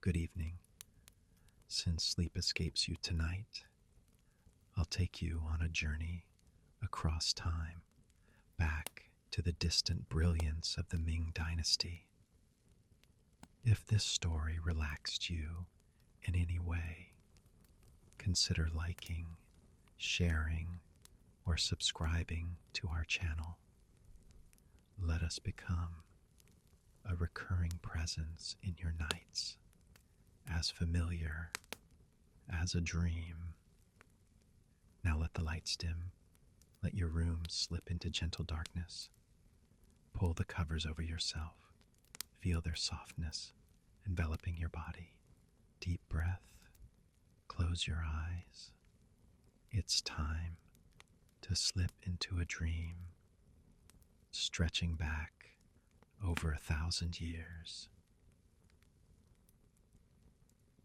good evening. Since sleep escapes you tonight, I'll take you on a journey across time, back to the distant brilliance of the Ming Dynasty. If this story relaxed you in any way, consider liking, sharing, or subscribing to our channel. Let us become a recurring presence in your nights, as familiar as a dream. Now let the lights dim. Let your room slip into gentle darkness. Pull the covers over yourself. Feel their softness enveloping your body. Deep breath. Close your eyes. It's time to slip into a dream, stretching back over 1,000 years.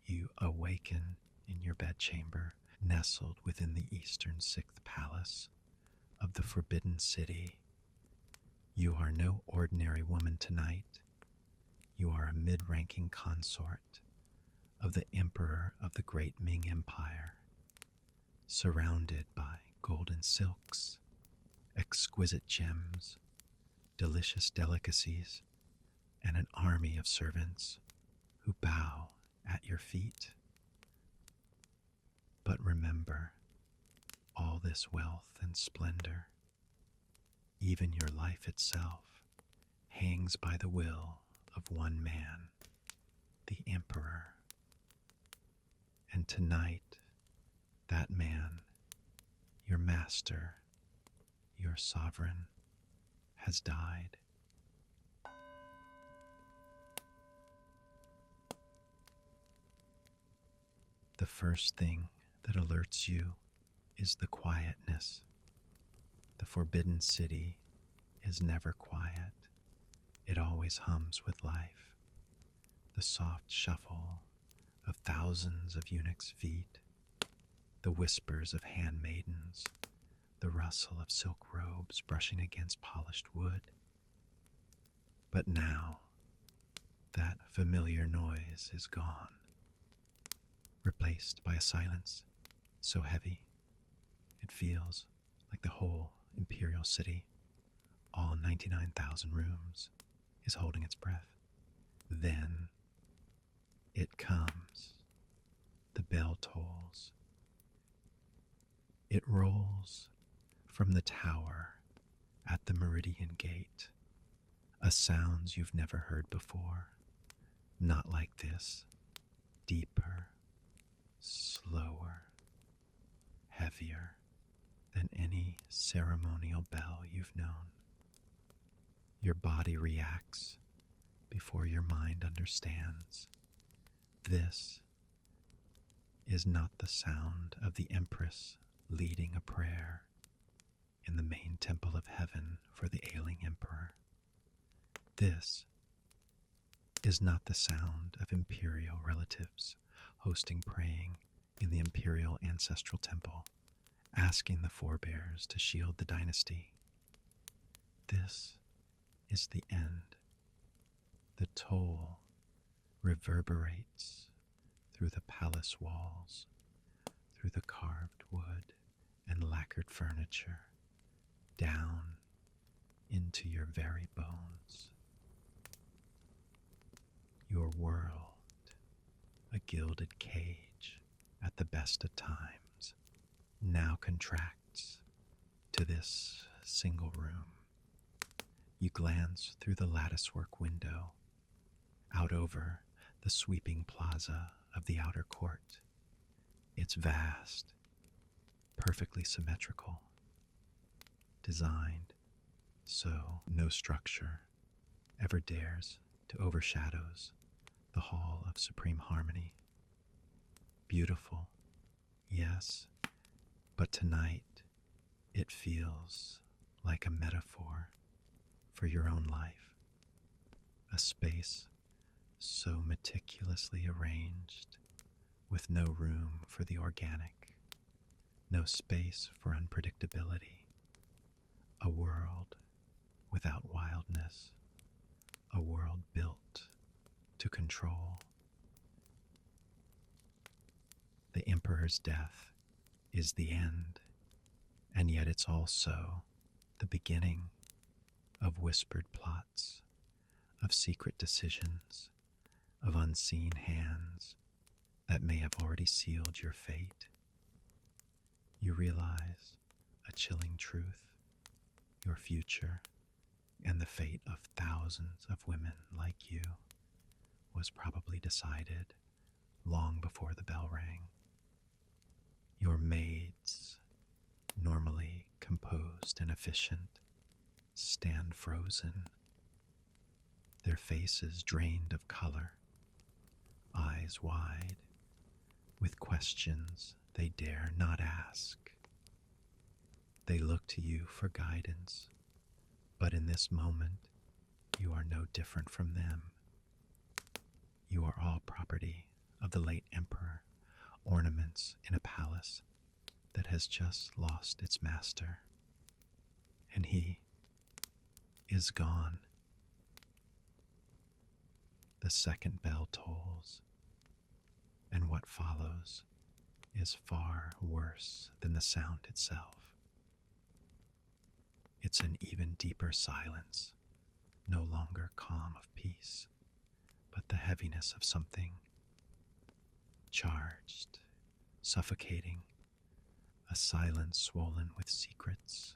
You awaken in your bedchamber, nestled within the eastern sixth palace of the Forbidden City. You are no ordinary woman tonight. You are a mid-ranking consort of the Emperor of the Great Ming Empire, surrounded by golden silks, exquisite gems, delicious delicacies, and an army of servants who bow at your feet. But remember, all this wealth and splendor, even your life itself, hangs by the will of one man, the Emperor. And tonight, that man, your master, your sovereign, has died. The first thing that alerts you is the quietness. The Forbidden City is never quiet. It always hums with life. The soft shuffle of thousands of eunuchs' feet, the whispers of handmaidens, the rustle of silk robes brushing against polished wood. But now, that familiar noise is gone, replaced by a silence so heavy it feels like the whole imperial city, all 99,000 rooms, is holding its breath. Then it comes. The bell tolls. It rolls from the tower at the Meridian Gate, a sound you've never heard before. Not like this. Deeper, slower, heavier than any ceremonial bell you've known. Your body reacts before your mind understands. This is not the sound of the Empress leading a prayer in the main temple of heaven for the ailing emperor. This is not the sound of imperial relatives hosting praying in the imperial ancestral temple, asking the forebears to shield the dynasty. This is the end. The toll reverberates through the palace walls, through the carved wood and lacquered furniture, down into your very bones. Your world, a gilded cage at the best of times, now contracts to this single room. You glance through the latticework window, out over the sweeping plaza of the outer court. It's vast, perfectly symmetrical, designed so no structure ever dares to overshadows the hall of supreme harmony. Beautiful, yes, but tonight it feels like a metaphor for your own life, a space so meticulously arranged with no room for the organic, no space for unpredictability, a world without wildness, a world built to control, Emperor's death is the end, and yet it's also the beginning of whispered plots, of secret decisions, of unseen hands that may have already sealed your fate. You realize a chilling truth: your future and the fate of thousands of women like you was probably decided long before the bell rang. Your maids, normally composed and efficient, stand frozen, their faces drained of color, eyes wide, with questions they dare not ask. They look to you for guidance, but in this moment, you are no different from them. You are all property of the late emperor, ornaments in a palace that has just lost its master. And he is gone. The second bell tolls, and what follows is far worse than the sound itself. It's an even deeper silence, no longer calm of peace, but the heaviness of something charged, suffocating, a silence swollen with secrets,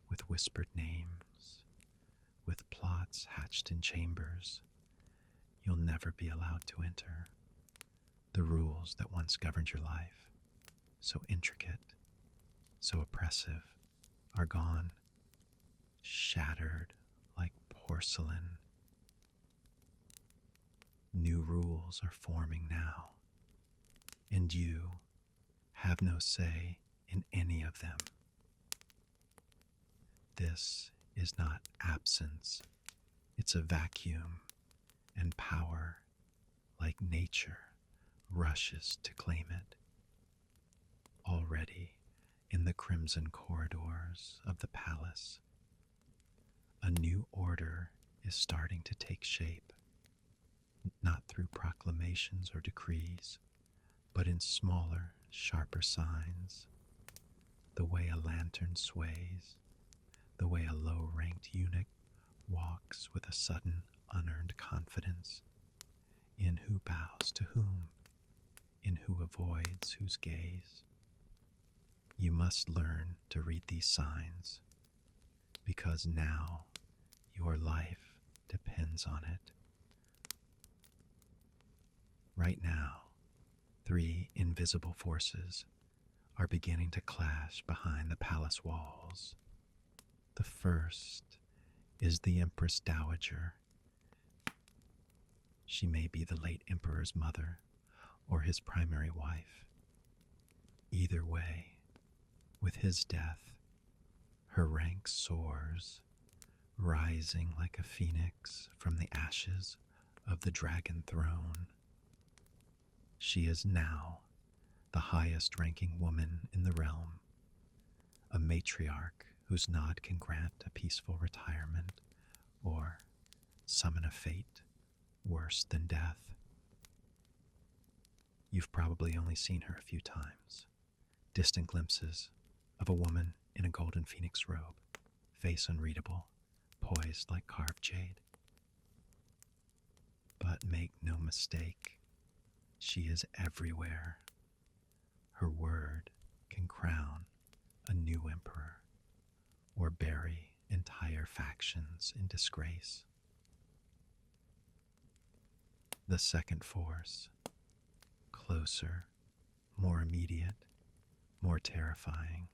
with whispered names, with plots hatched in chambers you'll never be allowed to enter. The rules that once governed your life, so intricate, so oppressive, are gone, shattered like porcelain. New rules are forming now, and you have no say in any of them. This is not absence, it's a vacuum, and power, like nature, rushes to claim it. Already, in the crimson corridors of the palace, a new order is starting to take shape, not through proclamations or decrees, but in smaller, sharper signs. The way a lantern sways, the way a low-ranked eunuch walks with a sudden, unearned confidence, in who bows to whom, in who avoids whose gaze. You must learn to read these signs, because now your life depends on it. Right now, 3 invisible forces are beginning to clash behind the palace walls. The first is the Empress Dowager. She may be the late emperor's mother or his primary wife. Either way, with his death, her rank soars, rising like a phoenix from the ashes of the dragon throne. She is now the highest-ranking woman in the realm, a matriarch whose nod can grant a peaceful retirement or summon a fate worse than death. You've probably only seen her a few times, distant glimpses of a woman in a golden phoenix robe, face unreadable, poised like carved jade. But make no mistake, she is everywhere. Her word can crown a new emperor or bury entire factions in disgrace. The second force, closer, more immediate, more terrifying.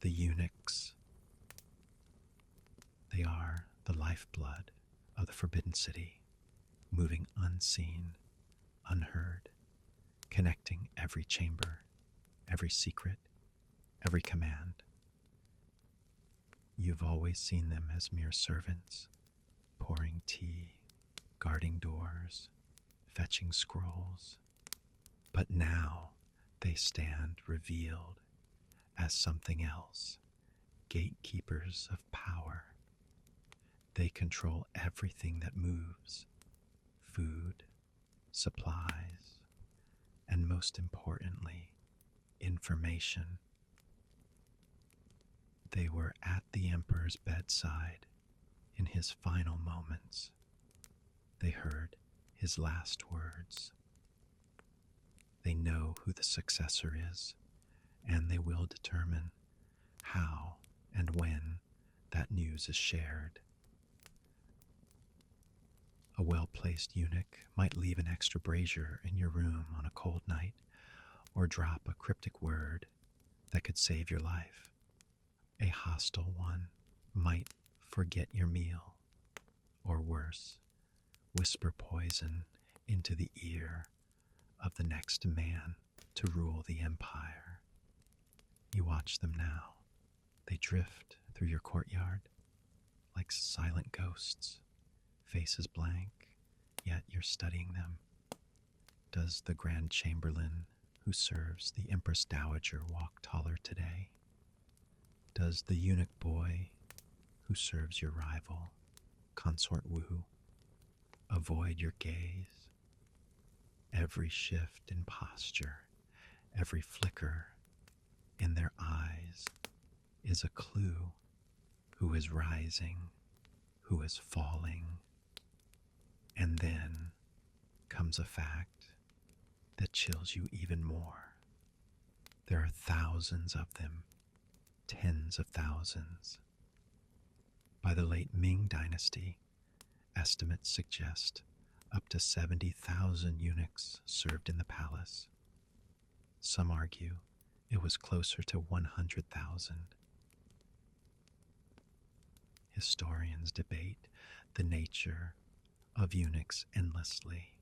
The eunuchs. They are the lifeblood of the Forbidden City, moving unseen, unheard, connecting every chamber, every secret, every command. You've always seen them as mere servants, pouring tea, guarding doors, fetching scrolls. But now they stand revealed as something else, gatekeepers of power. They control everything that moves, food, supplies, and most importantly, information. They were at the emperor's bedside in his final moments. They heard his last words. They know who the successor is, and they will determine how and when that news is shared. A well-placed eunuch might leave an extra brazier in your room on a cold night, or drop a cryptic word that could save your life. A hostile one might forget your meal, or worse, whisper poison into the ear of the next man to rule the empire. You watch them now. They drift through your courtyard like silent ghosts, faces blank, yet you're studying them. Does the Grand Chamberlain who serves the Empress Dowager walk taller today? Does the eunuch boy who serves your rival, Consort Wu, avoid your gaze? Every shift in posture, every flicker in their eyes is a clue. Who is rising, who is falling. And then comes a fact that chills you even more. There are thousands of them, tens of thousands. By the late Ming Dynasty, estimates suggest up to 70,000 eunuchs served in the palace. Some argue it was closer to 100,000. Historians debate the nature of eunuchs endlessly.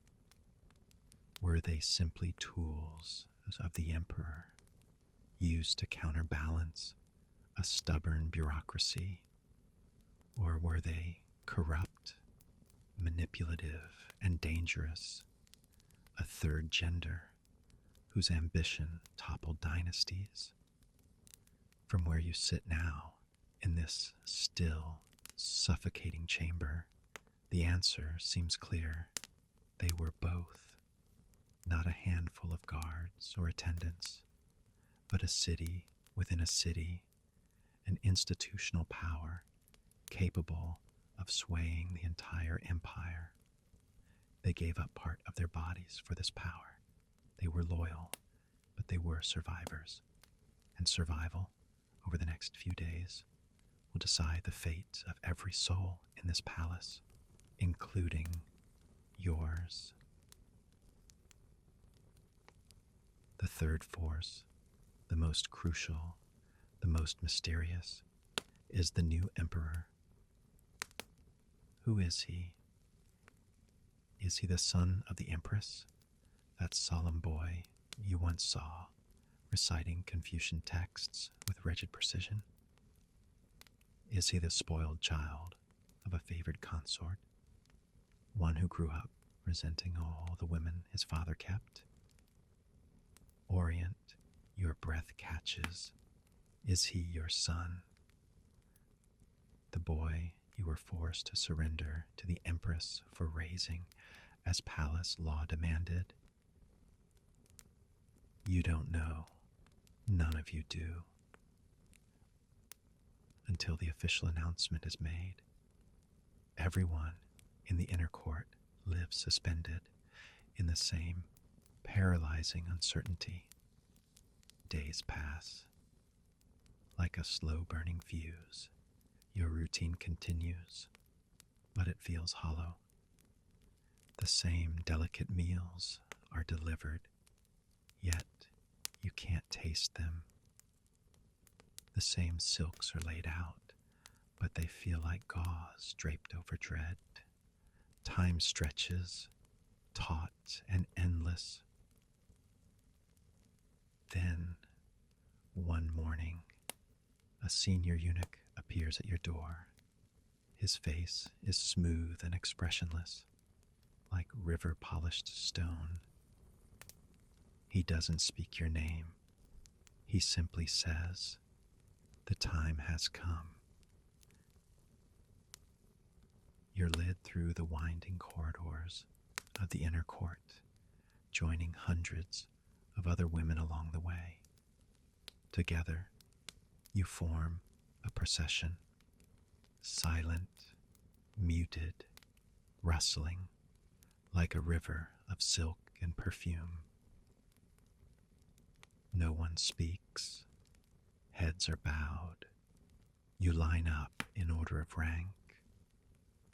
Were they simply tools of the emperor, used to counterbalance a stubborn bureaucracy? Or were they corrupt, manipulative, and dangerous, a third gender whose ambition toppled dynasties? From where you sit now, in this still, suffocating chamber, the answer seems clear. They were both. Not a handful of guards or attendants, but a city within a city, an institutional power capable of swaying the entire empire. They gave up part of their bodies for this power. They were loyal, but they were survivors. And survival, over the next few days, will decide the fate of every soul in this palace, including yours. The third force, the most crucial, the most mysterious, is the new emperor. Who is he? Is he the son of the Empress, that solemn boy you once saw reciting Confucian texts with rigid precision? Is he the spoiled child of a favored consort, one who grew up resenting all the women his father kept? Orient, your breath catches. Is he your son? The boy you were forced to surrender to the Empress for raising as palace law demanded? You don't know. None of you do. Until the official announcement is made, everyone in the inner court lives suspended in the same paralyzing uncertainty. Days pass. Like a slow-burning fuse, your routine continues, but it feels hollow. The same delicate meals are delivered, yet you can't taste them. The same silks are laid out, but they feel like gauze draped over dread. Time stretches, taut and endless. Then, one morning, a senior eunuch appears at your door. His face is smooth and expressionless, like river-polished stone. He doesn't speak your name. He simply says, "The time has come." You're led through the winding corridors of the inner court, joining hundreds of other women along the way. Together, you form a procession, silent, muted, rustling like a river of silk and perfume. No one speaks, heads are bowed. You line up in order of rank,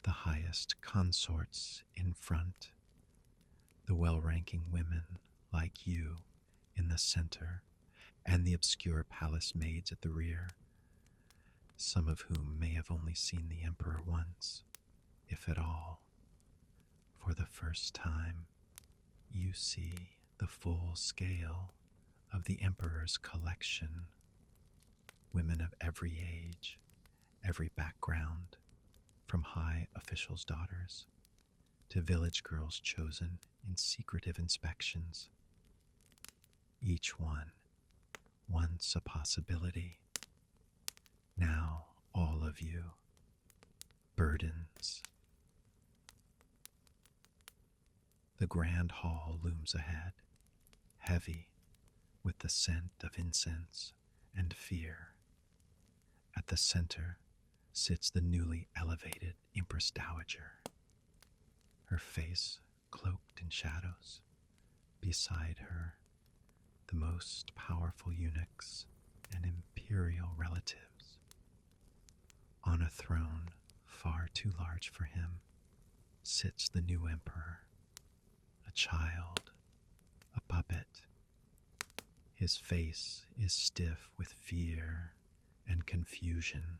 the highest consorts in front, the well-ranking women like you in the center, and the obscure palace maids at the rear, some of whom may have only seen the emperor once, if at all. For the first time, you see the full scale of the emperor's collection. Women of every age, every background, from high officials' daughters to village girls chosen in secretive inspections. Each one, once a possibility, now all of you, burdens. The grand hall looms ahead, heavy with the scent of incense and fear. At the center sits the newly elevated Empress Dowager, her face cloaked in shadows. Beside her, the most powerful eunuchs and imperial relatives. On a throne far too large for him sits the new emperor, a child, a puppet. His face is stiff with fear and confusion,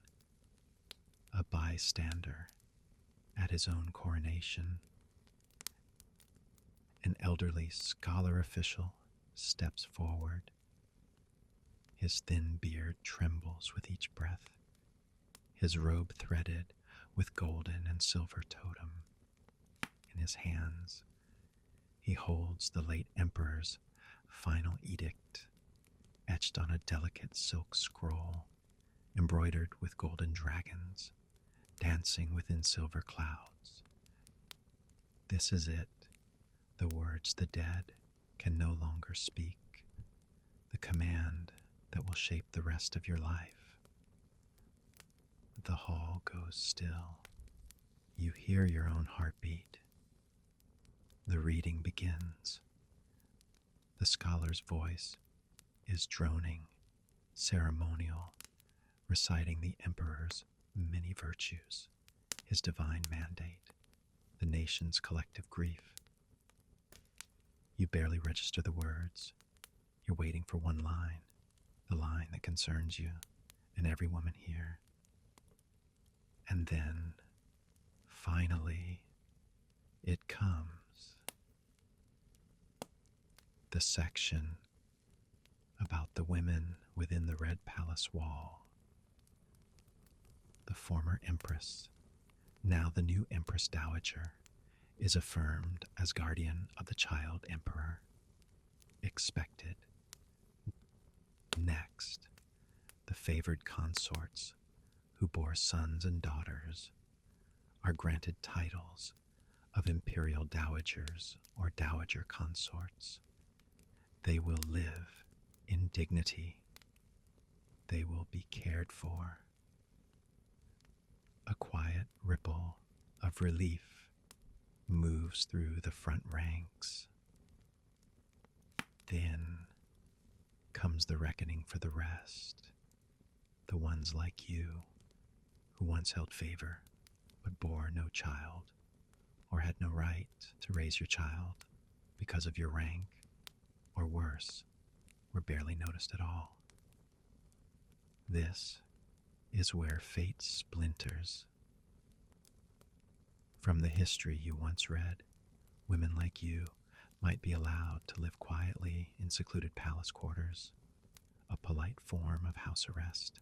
a bystander at his own coronation. An elderly scholar official steps forward. His thin beard trembles with each breath, his robe threaded with golden and silver totem. In his hands, he holds the late emperor's final edict, etched on a delicate silk scroll, embroidered with golden dragons, dancing within silver clouds. This is it, the words the dead can no longer speak, the command that will shape the rest of your life. The hall goes still. You hear your own heartbeat. The reading begins. The scholar's voice is droning, ceremonial, reciting the emperor's many virtues, his divine mandate, the nation's collective grief. You barely register the words. You're waiting for one line, the line that concerns you and every woman here. And then, finally, it comes. The section about the women within the Red Palace wall. The former empress, now the new Empress Dowager, is affirmed as guardian of the child emperor. Expected. Next, the favored consorts who bore sons and daughters are granted titles of imperial dowagers or dowager consorts. They will live in dignity. They will be cared for. A quiet ripple of relief moves through the front ranks. Then comes the reckoning for the rest, the ones like you who once held favor but bore no child or had no right to raise your child because of your rank, or worse, were barely noticed at all. This is where fate splinters. From the history you once read, women like you might be allowed to live quietly in secluded palace quarters, a polite form of house arrest.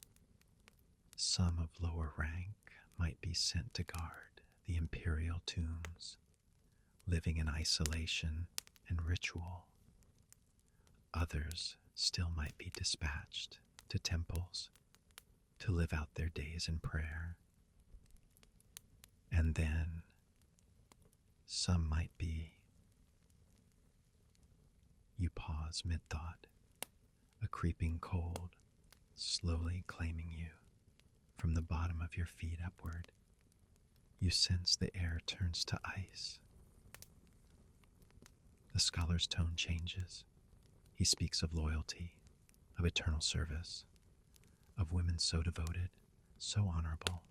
Some of lower rank might be sent to guard the imperial tombs, living in isolation and ritual. Others still might be dispatched to temples to live out their days in prayer. And then some might be. You pause. pause mid-thought, a creeping cold slowly claiming you from the bottom of your feet upward. You sense the air turns to ice. The scholar's tone changes. He speaks of loyalty, of eternal service, of women so devoted, so honorable,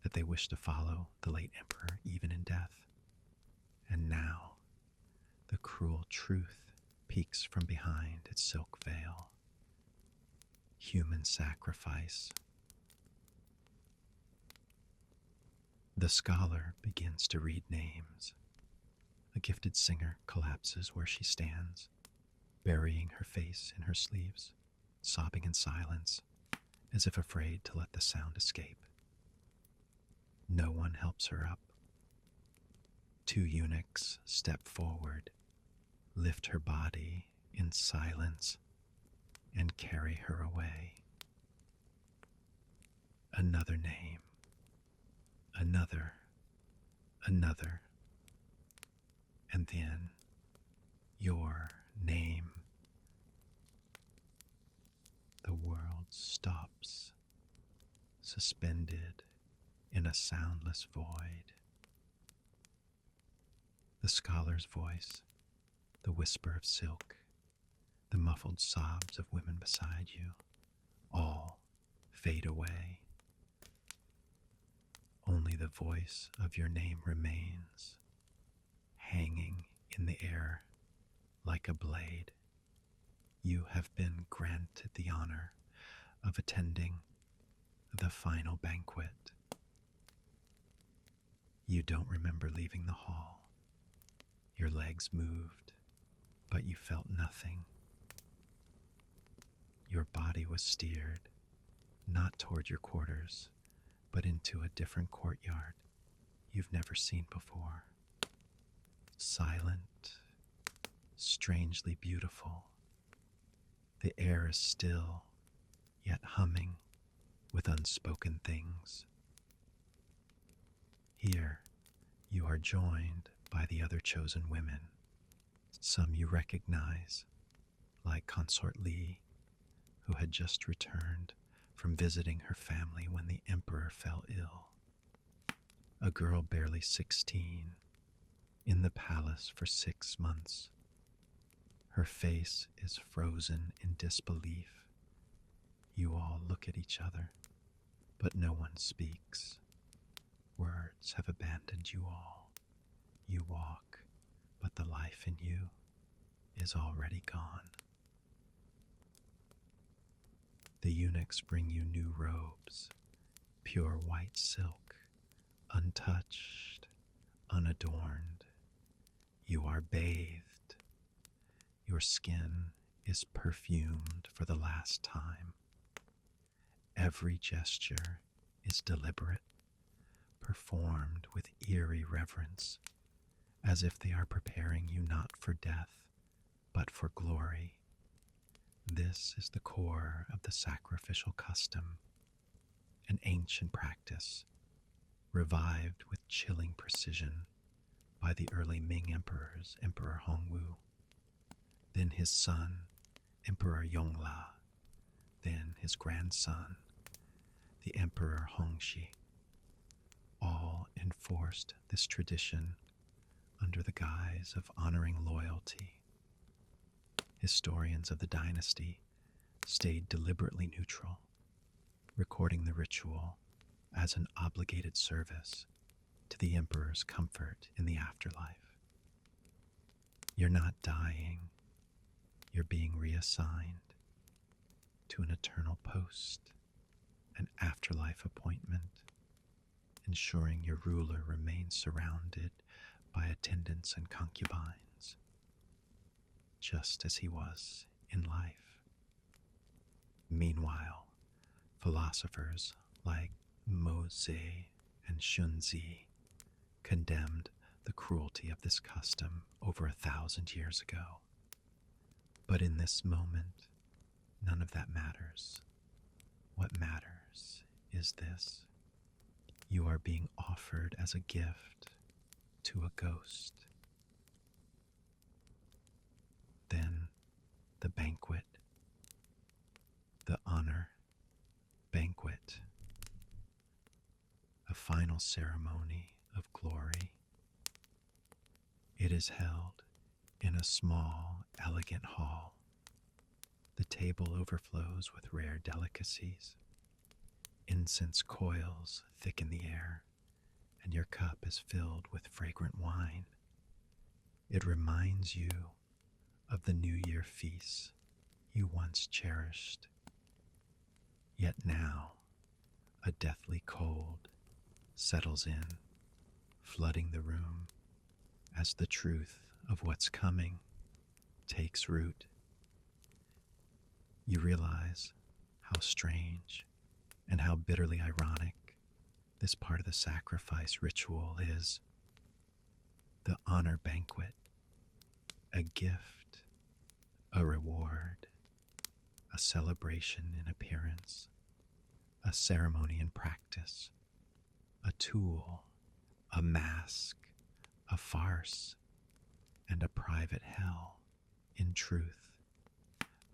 that they wish to follow the late emperor even in death. And now, the cruel truth peeks from behind its silk veil. Human sacrifice. The scholar begins to read names. A gifted singer collapses where she stands, burying her face in her sleeves, sobbing in silence, as if afraid to let the sound escape. No one helps her up. Two eunuchs step forward, lift her body in silence, and carry her away. Another name, another, another, and then your name. The world stops, suspended in a soundless void. The scholar's voice, the whisper of silk, the muffled sobs of women beside you, all fade away. Only the voice of your name remains, hanging in the air like a blade. You have been granted the honor of attending the final banquet. You don't remember leaving the hall. Your legs moved, but you felt nothing. Your body was steered, not toward your quarters, but into a different courtyard you've never seen before. Silent, strangely beautiful. The air is still, yet humming with unspoken things. Here, you are joined by the other chosen women. Some you recognize, like Consort Li, who had just returned from visiting her family when the emperor fell ill. A girl barely 16, in the palace for 6 months. Her face is frozen in disbelief. You all look at each other, but no one speaks. Words have abandoned you all. You walk, but the life in you is already gone. The eunuchs bring you new robes, pure white silk, untouched, unadorned. You are bathed. Your skin is perfumed for the last time. Every gesture is deliberate, performed with eerie reverence, as if they are preparing you not for death, but for glory. This is the core of the sacrificial custom, an ancient practice, revived with chilling precision by the early Ming emperors, Emperor Hongwu, then his son, Emperor Yongla, then his grandson, the Emperor Hongxi. All enforced this tradition under the guise of honoring loyalty. Historians of the dynasty stayed deliberately neutral, recording the ritual as an obligated service to the emperor's comfort in the afterlife. You're not dying, you're being reassigned to an eternal post, an afterlife appointment, ensuring your ruler remains surrounded by attendants and concubines, just as he was in life. Meanwhile, philosophers like Moze and Shunzi condemned the cruelty of this custom over 1,000 years ago. But in this moment, none of that matters. What matters is this: you are being offered as a gift to a ghost. Then the banquet, the honor banquet, a final ceremony of glory. It is held in a small, elegant hall. The table overflows with rare delicacies. Incense coils thicken the air, and your cup is filled with fragrant wine. It reminds you of the New Year feasts you once cherished. Yet now, a deathly cold settles in, flooding the room as the truth of what's coming takes root. You realize how strange and how bitterly ironic this part of the sacrifice ritual is. The honor banquet, a gift, a reward, a celebration in appearance, a ceremony in practice, a tool, a mask, a farce, and a private hell in truth,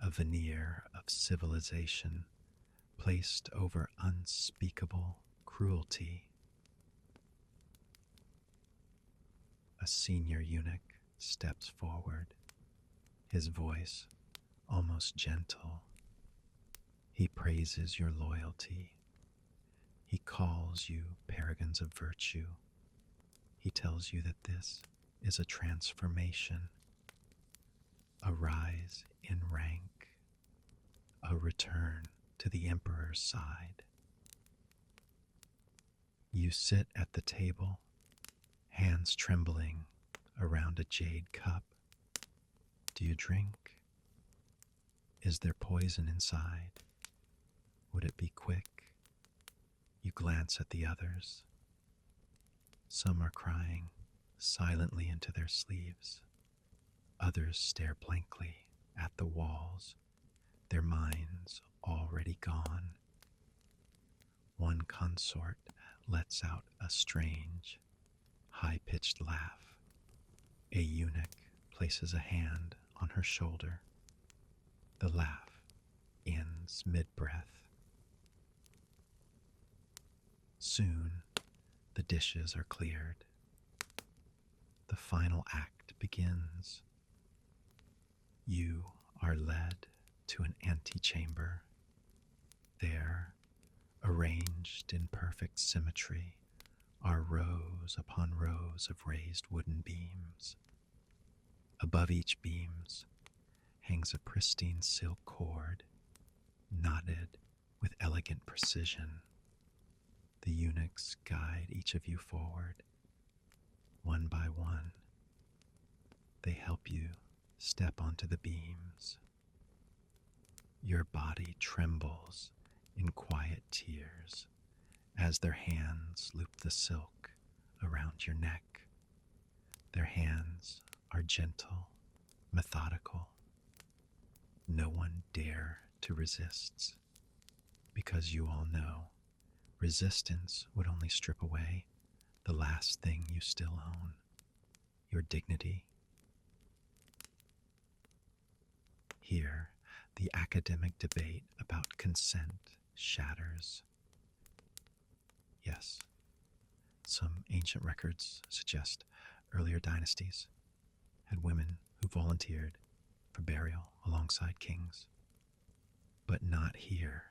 a veneer of civilization placed over unspeakable cruelty. A senior eunuch steps forward, his voice almost gentle. He praises your loyalty. He calls you paragons of virtue. He tells you that this is a transformation, a rise in rank, a return to the emperor's side. You sit at the table, hands trembling around a jade cup. Do you drink? Is there poison inside? Would it be quick? You glance at the others. Some are crying silently into their sleeves. Others stare blankly at the walls, their minds already gone. One consort lets out a strange, high-pitched laugh. A eunuch places a hand on her shoulder. The laugh ends mid-breath. Soon, the dishes are cleared. The final act begins. You are led to an antechamber. There, arranged in perfect symmetry, are rows upon rows of raised wooden beams. Above each beams hangs a pristine silk cord, knotted with elegant precision. The eunuchs guide each of you forward, one by one. They help you step onto the beams. Your body trembles in quiet tears as their hands loop the silk around your neck. Their hands are gentle, methodical. No one dare to resist, because you all know resistance would only strip away the last thing you still own, your dignity. Here, the academic debate about consent shatters. Yes, some ancient records suggest earlier dynasties had women who volunteered for burial alongside kings. But not here,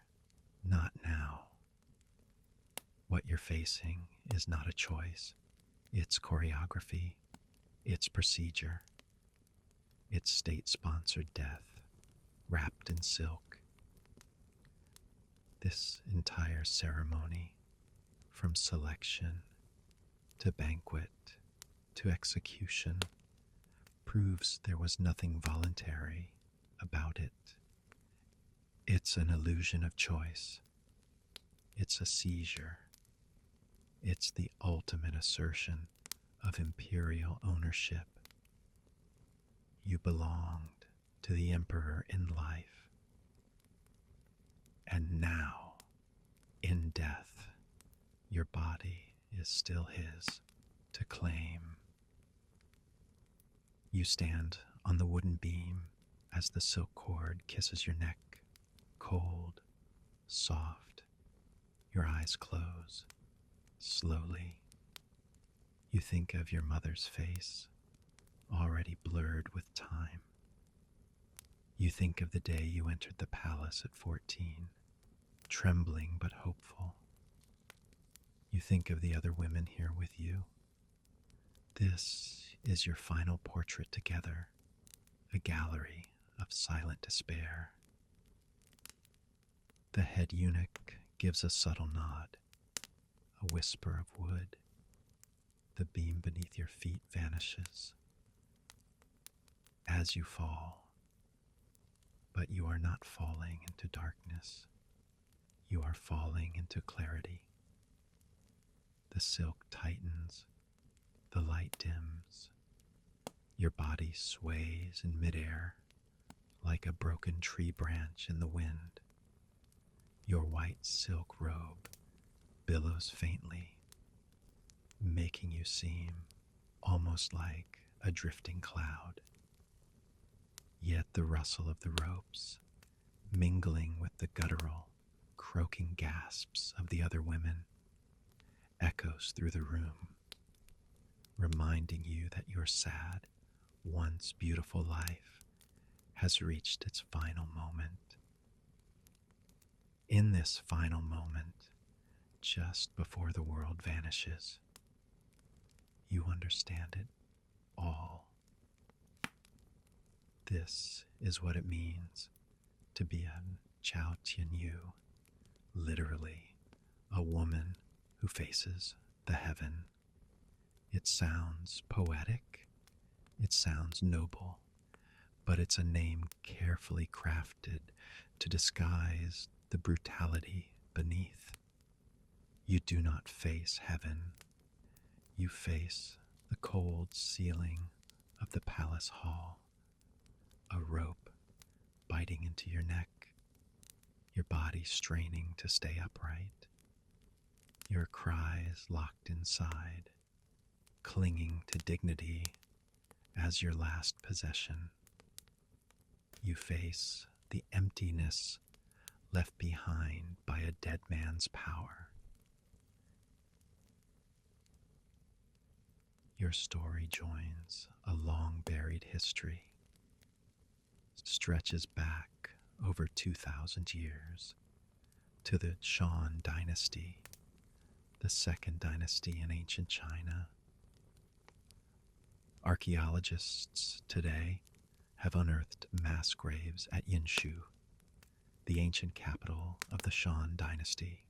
not now. What you're facing is not a choice. It's choreography. It's procedure. It's state-sponsored death, wrapped in silk. This entire ceremony, from selection to banquet to execution, proves there was nothing voluntary about it. It's an illusion of choice. It's a seizure. It's the ultimate assertion of imperial ownership. You belonged to the emperor in life. And now, in death, your body is still his to claim. You stand on the wooden beam as the silk cord kisses your neck, cold, soft. Your eyes close. Slowly, you think of your mother's face, already blurred with time. You think of the day you entered the palace at 14, trembling but hopeful. You think of the other women here with you. This is your final portrait together, a gallery of silent despair. The head eunuch gives a subtle nod, a whisper of wood. The beam beneath your feet vanishes as you fall, but you are not falling into darkness. You are falling into clarity. The silk tightens, the light dims. Your body sways in midair like a broken tree branch in the wind. Your white silk robe billows faintly, making you seem almost like a drifting cloud. Yet the rustle of the ropes, mingling with the guttural, croaking gasps of the other women, echoes through the room, reminding you that your sad, once beautiful life has reached its final moment. In this final moment, just before the world vanishes, you understand it all. This is what it means to be a Chao Tianyu, literally a woman who faces the heaven. It sounds poetic, it sounds noble, but it's a name carefully crafted to disguise the brutality beneath. You do not face heaven. You face the cold ceiling of the palace hall, a rope biting into your neck, your body straining to stay upright, your cries locked inside, clinging to dignity as your last possession. You face the emptiness left behind by a dead man's power. Your story joins a long-buried history, stretches back over 2,000 years to the Shan dynasty, the second dynasty in ancient China. Archaeologists today have unearthed mass graves at Yinshu, the ancient capital of the Shan dynasty.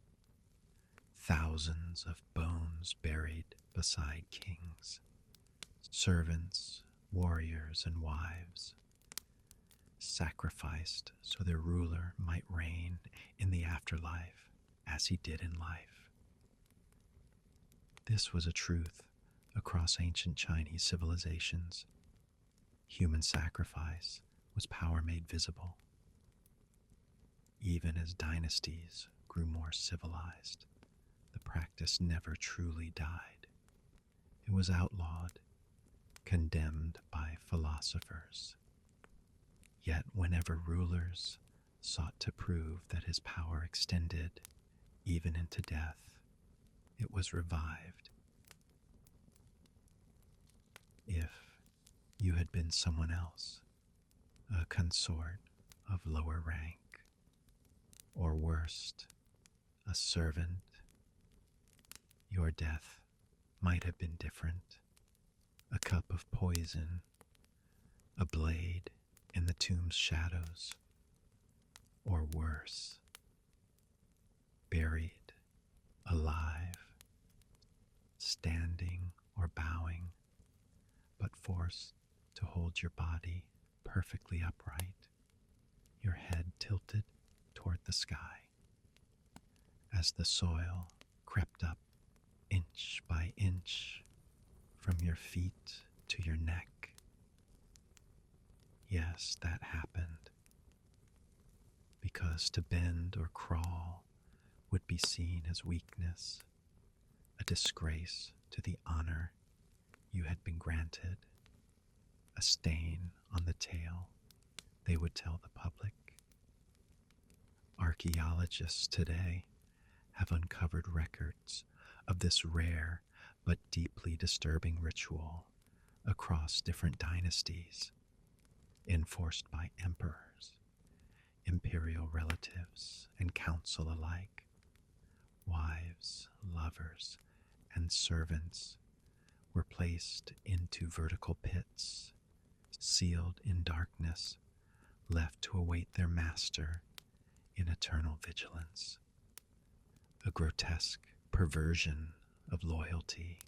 Thousands of bones buried beside kings, servants, warriors, and wives, sacrificed so their ruler might reign in the afterlife as he did in life. This was a truth across ancient Chinese civilizations. Human sacrifice was power made visible. Even as dynasties grew more civilized, the practice never truly died. It was outlawed, condemned by philosophers. Yet whenever rulers sought to prove that his power extended even into death, it was revived. If you had been someone else, a consort of lower rank, or worst, a servant, your death might have been different. A cup of poison, a blade in the tomb's shadows, or worse, buried, alive, standing or bowing, but forced to hold your body perfectly upright, your head tilted toward the sky. As the soil crept up inch by inch from your feet to your neck. Yes, that happened. Because to bend or crawl would be seen as weakness, a disgrace to the honor you had been granted, a stain on the tale they would tell the public. Archaeologists today have uncovered records of this rare but deeply disturbing ritual across different dynasties, enforced by emperors, imperial relatives, and council alike. Wives, lovers, and servants were placed into vertical pits, sealed in darkness, left to await their master in eternal vigilance. A grotesque perversion of loyalty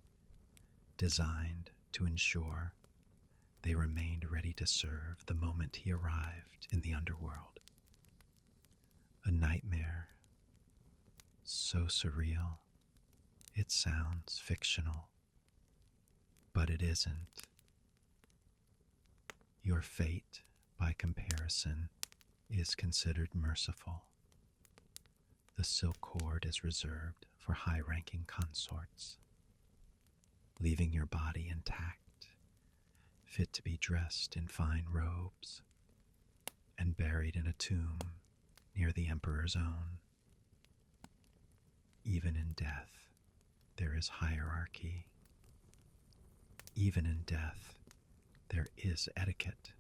designed to ensure they remained ready to serve the moment he arrived in the underworld. A nightmare so surreal it sounds fictional, but it isn't. Your fate, by comparison, is considered merciful. The silk cord is reserved for high-ranking consorts, leaving your body intact, fit to be dressed in fine robes, and buried in a tomb near the emperor's own. Even in death, there is hierarchy. Even in death, there is etiquette.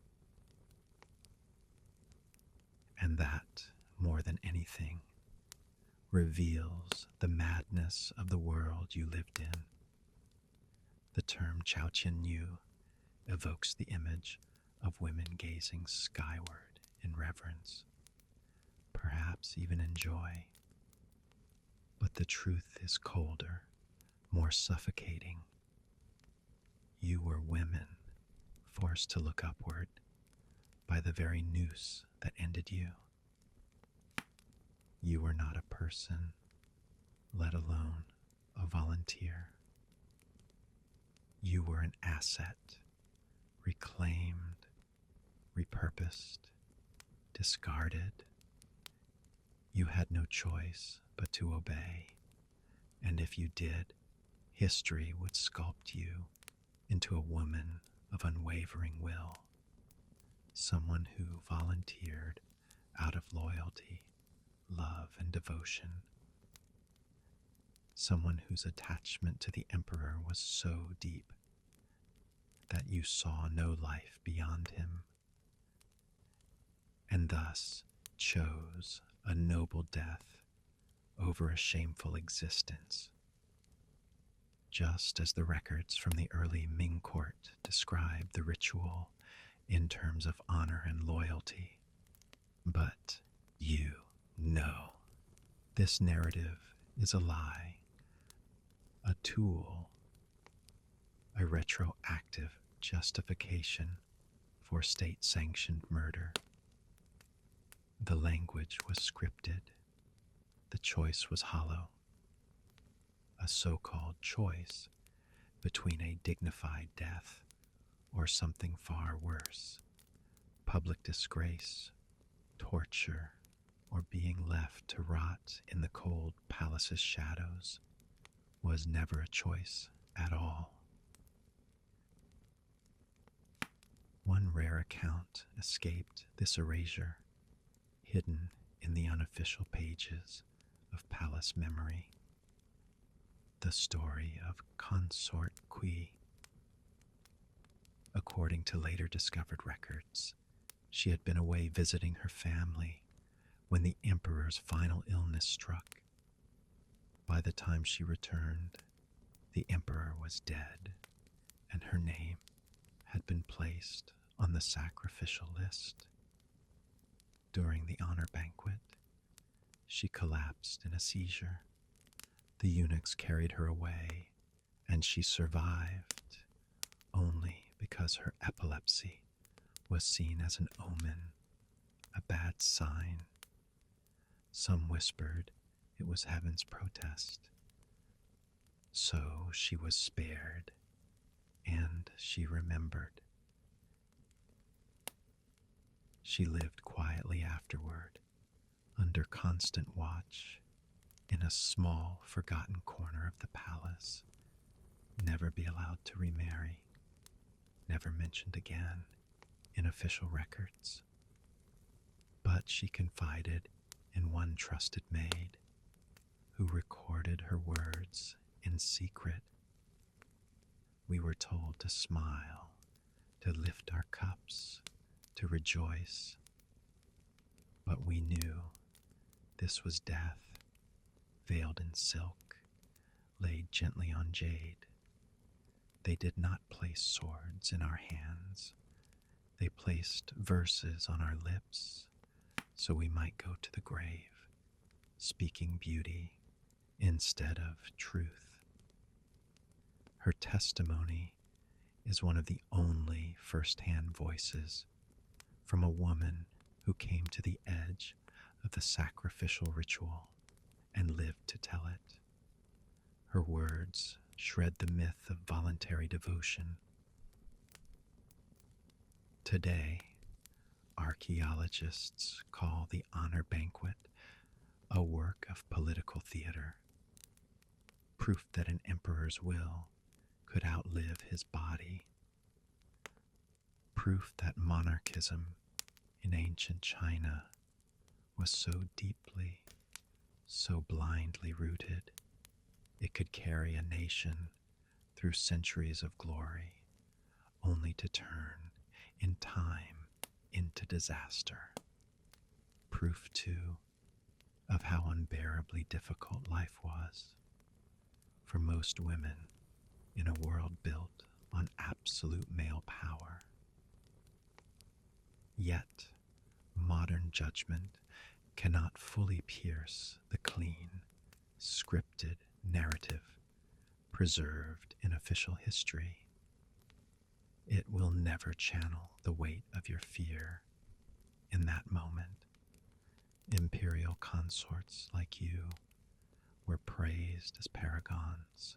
And that, more than anything, reveals the madness of the world you lived in. The term Chao Qian Yu evokes the image of women gazing skyward in reverence, perhaps even in joy. But the truth is colder, more suffocating. You were women, forced to look upward by the very noose that ended you. You were not a person, let alone a volunteer. You were an asset, reclaimed, repurposed, discarded. You had no choice but to obey, and if you did, history would sculpt you into a woman of unwavering will, someone who volunteered out of loyalty, love, and devotion, someone whose attachment to the emperor was so deep that you saw no life beyond him, and thus chose a noble death over a shameful existence. Just as the records from the early Ming court describe the ritual in terms of honor and loyalty. But you know this narrative is a lie, a tool, a retroactive justification for state-sanctioned murder. The language was scripted. The choice was hollow. A so-called choice between a dignified death or something far worse, public disgrace, torture, or being left to rot in the cold palace's shadows, was never a choice at all. One rare account escaped this erasure, hidden in the unofficial pages of palace memory. The story of Consort Kui. According to later discovered records, she had been away visiting her family when the emperor's final illness struck. By the time she returned, the emperor was dead, and her name had been placed on the sacrificial list. During the honor banquet, she collapsed in a seizure. The eunuchs carried her away, and she survived only because her epilepsy was seen as an omen, a bad sign. Some whispered it was heaven's protest. So she was spared, and she remembered. She lived quietly afterward, under constant watch, in a small, forgotten corner of the palace, never be allowed to remarry, never mentioned again in official records. But she confided in one trusted maid who recorded her words in secret. We were told to smile, to lift our cups, to rejoice. But we knew this was death, veiled in silk, laid gently on jade. They did not place swords in our hands. They placed verses on our lips so we might go to the grave, speaking beauty instead of truth. Her testimony is one of the only first-hand voices from a woman who came to the edge of the sacrificial ritual and lived to tell it. Her words shred the myth of voluntary devotion. Today, archaeologists call the honor banquet a work of political theater, proof that an emperor's will could outlive his body, proof that monarchism in ancient China was so deeply, so blindly rooted, it could carry a nation through centuries of glory, only to turn in time into disaster. Proof, too, of how unbearably difficult life was for most women in a world built on absolute male power. Yet, modern judgment cannot fully pierce the clean, scripted narrative preserved in official history. It will never channel the weight of your fear in that moment. Imperial consorts like you were praised as paragons,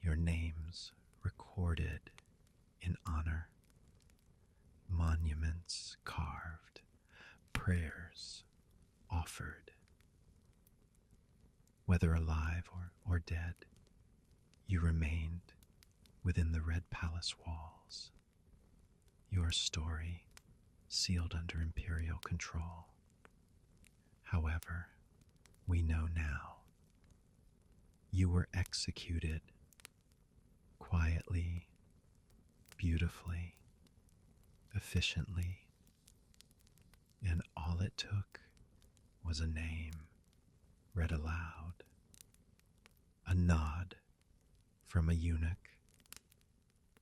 your names recorded in honor, monuments carved, prayers offered. Whether alive or dead, you remained within the Red Palace walls, your story sealed under imperial control. However, we know now you were executed quietly, beautifully, efficiently, and all it took was a name read aloud, a nod from a eunuch,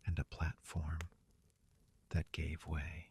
and a platform that gave way.